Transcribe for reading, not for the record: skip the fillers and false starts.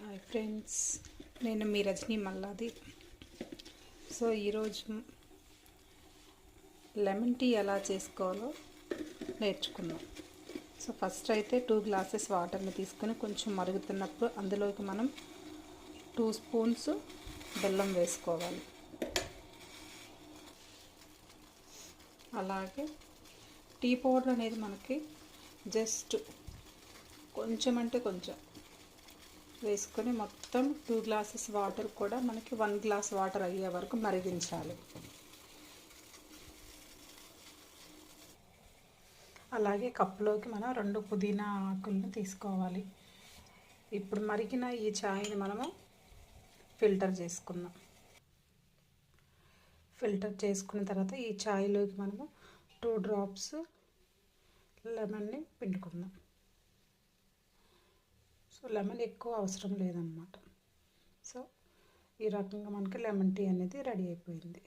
Hi friends, నేను మీ Rajani Malladi. So ఈరోజు lemon tea ఎలా చేసుకోవాలో నేర్చుకుందాం. సో ఫస్ట్ అయితే 2 గ్లాసెస్ వాటర్ని తీసుకొని కొంచెం మరుగుతున్నప్పుడు అందులోకి మనం 2 స్పూన్స్ బెల్లం వేసుకోవాలి. అలాగే టీ పౌడర్ అనేది మనకి జస్ట్ కొంచెం అంటే కొంచెం వేసుకొని మొత్తం 2 గ్లాసెస్ వాటర్ కూడా మనకి 1 గ్లాస్ వాటర్ అయ్యే వరకు మరిగించాలి. అలాగే కప్పులోకి మనం 2 పుదీనా ఆకులను తీసుకోవాలి. ఇప్పుడు మరిగిన ఈ ఛాయ్ని మనము ఫిల్టర్ చేసుకుందాం. ఫిల్టర్ చేసుకున్న తర్వాత ఈ ఛాయ్లోకి మనము 2 డ్రాప్స్ లెమన్ని పిండుకుందాం. సో లెమన్ ఎక్కువ అవసరం లేదన్నమాట. సో ఈ రకంగా మనకి లెమన్ టీ అనేది రెడీ అయిపోయింది.